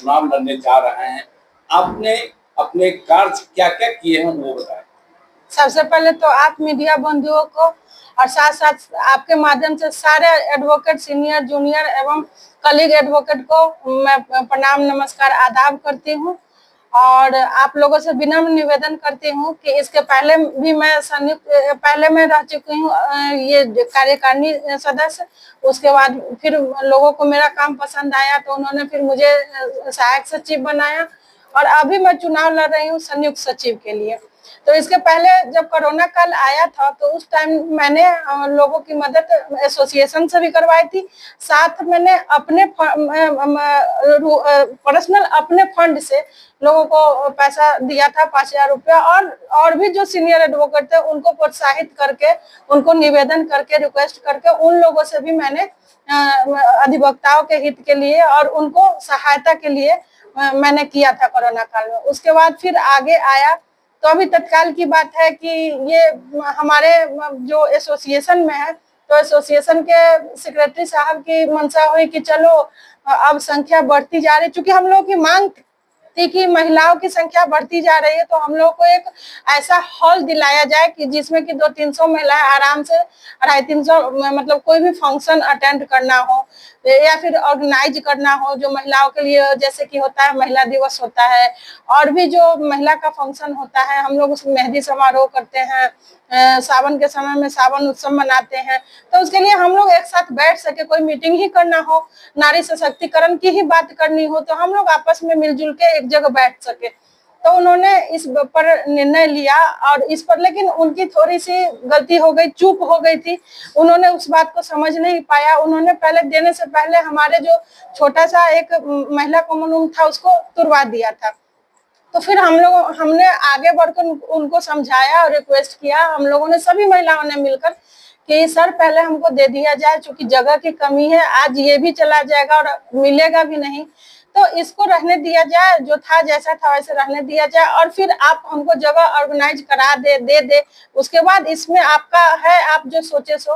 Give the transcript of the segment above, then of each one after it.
चुनाव लड़ने जा रहे हैं, आपने अपने कार्य क्या-क्या किए हैं वो बताएं। सबसे पहले तो आप मीडिया बंधुओं को और साथ साथ आपके माध्यम से सारे एडवोकेट सीनियर जूनियर एवं कलीग एडवोकेट को मैं प्रणाम नमस्कार आदाब करती हूँ और आप लोगों से विनम्र निवेदन करती हूँ कि इसके पहले भी मैं पहले मैं रह चुकी हूँ ये कार्यकारिणी सदस्य। उसके बाद फिर लोगों को मेरा काम पसंद आया तो उन्होंने फिर मुझे सहायक सचिव बनाया और अभी मैं चुनाव लड़ रही हूँ संयुक्त सचिव के लिए। तो इसके पहले जब कोरोना काल आया था तो उस टाइम मैंने लोगों की मदद एसोसिएशन से भी करवाई थी। साथ मैंने अपने पर्सनल अपने फंड से लोगों को पैसा दिया था 5,000 रुपया और भी जो सीनियर एडवोकेट थे उनको प्रोत्साहित करके उनको निवेदन करके रिक्वेस्ट करके उन लोगों से भी मैंने अधिवक्ताओं के हित के लिए और उनको सहायता के लिए मैंने किया था कोरोना काल में। उसके बाद फिर आगे आया तो अभी तत्काल की बात है कि ये हमारे जो एसोसिएशन में है तो एसोसिएशन के सेक्रेटरी साहब की मंशा हुई कि चलो अब संख्या बढ़ती जा रही, चूंकि हम लोगों की मांग थी कि महिलाओं की संख्या बढ़ती जा रही है तो हम लोग को एक ऐसा हॉल दिलाया जाए कि जिसमें कि 200-300 महिलाएं आराम से 250-300 मतलब कोई भी फंक्शन अटेंड करना हो या फिर ऑर्गेनाइज करना हो जो महिलाओं के लिए, जैसे कि होता है महिला दिवस होता है और भी जो महिला का फंक्शन होता है, हम लोग उसमें मेहंदी समारोह करते हैं, सावन के समय में सावन उत्सव मनाते हैं। तो उसके लिए हम लोग एक साथ बैठ सके, कोई मीटिंग ही करना हो, नारी सशक्तिकरण की ही बात करनी हो तो हम लोग आपस में मिलजुल के एक जगह बैठ सके। तो उन्होंने इस पर निर्णय लिया और इस पर लेकिन उनकी थोड़ी सी गलती हो गई, चूक हो गई थी। उन्होंने उस बात को समझ नहीं पाया। उन्होंने पहले देने से पहले हमारे जो छोटा सा एक महिला कॉमन रूम था उसको तुड़वा दिया था। तो फिर हमने आगे बढ़कर उनको समझाया और रिक्वेस्ट किया, हम लोगों ने सभी महिलाओं ने मिलकर कि सर पहले हमको दे दिया जाए, क्योंकि जगह की कमी है, आज ये भी चला जाएगा और मिलेगा भी नहीं, तो इसको रहने दिया जाए, जो था जैसा था वैसे रहने दिया जाए और फिर आप हमको जगह ऑर्गेनाइज करा दे उसके बाद इसमें आपका है, आप जो सोचे सो।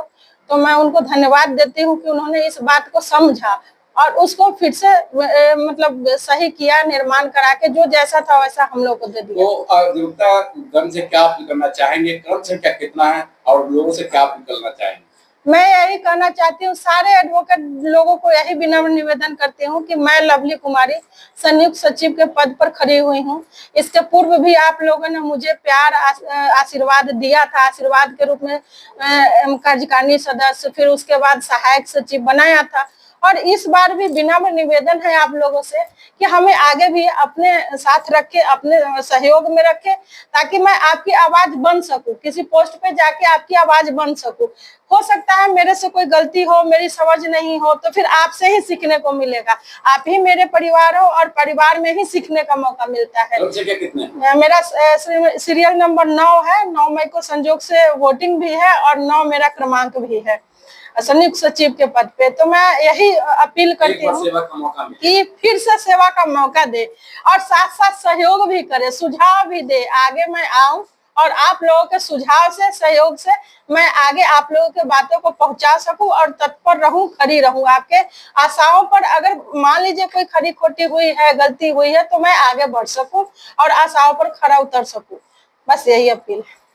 तो मैं उनको धन्यवाद देती हूँ कि उन्होंने इस बात को समझा और उसको फिर से मतलब सही किया, निर्माण करा के जो जैसा था वैसा हम लोग को दे दिया। तो अधिवक्ता गण से क्या अपील करना चाहेंगे, कर्म संख्या कितना है और लोगों से क्या अपील करना चाहेंगे? मैं यही कहना चाहती हूँ, सारे एडवोकेट लोगों को यही विनम्र निवेदन करती हूँ कि मैं लवली कुमारी संयुक्त सचिव के पद पर खड़ी हुई हूँ। इसके पूर्व भी आप लोगों ने मुझे प्यार आशीर्वाद दिया था, आशीर्वाद के रूप में कार्यकारिणी सदस्य, फिर उसके बाद सहायक सचिव बनाया था और इस बार भी विनम्र निवेदन है आप लोगों से कि हमें आगे भी अपने साथ रखे, अपने सहयोग में रखे, ताकि मैं आपकी आवाज बन सकूं, किसी पोस्ट पे जाके आपकी आवाज बन सकूं। हो सकता है मेरे से कोई गलती हो, मेरी समझ नहीं हो, तो फिर आपसे ही सीखने को मिलेगा। आप ही मेरे परिवार हो और परिवार में ही सीखने का मौका मिलता है। मेरा सीरियल नंबर 9 है, 9 मई को संजोग से वोटिंग भी है और 9 मेरा क्रमांक भी है संयुक्त सचिव के पद पे। तो मैं यही अपील करती हूँ कि फिर से सेवा का मौका दे और साथ साथ सहयोग भी करे, सुझाव भी दे। आगे मैं आऊं और आप लोगों के सुझाव से, सहयोग से मैं आगे आप लोगों के बातों को पहुंचा सकूं और तत्पर रहूं, खड़ी रहूं। आपके आशाओं पर अगर मान लीजिए कोई खरी खोटी हुई है, गलती हुई है, तो मैं आगे बढ़ सकूं और आशाओं पर खरा उतर सकूं। बस यही अपील है।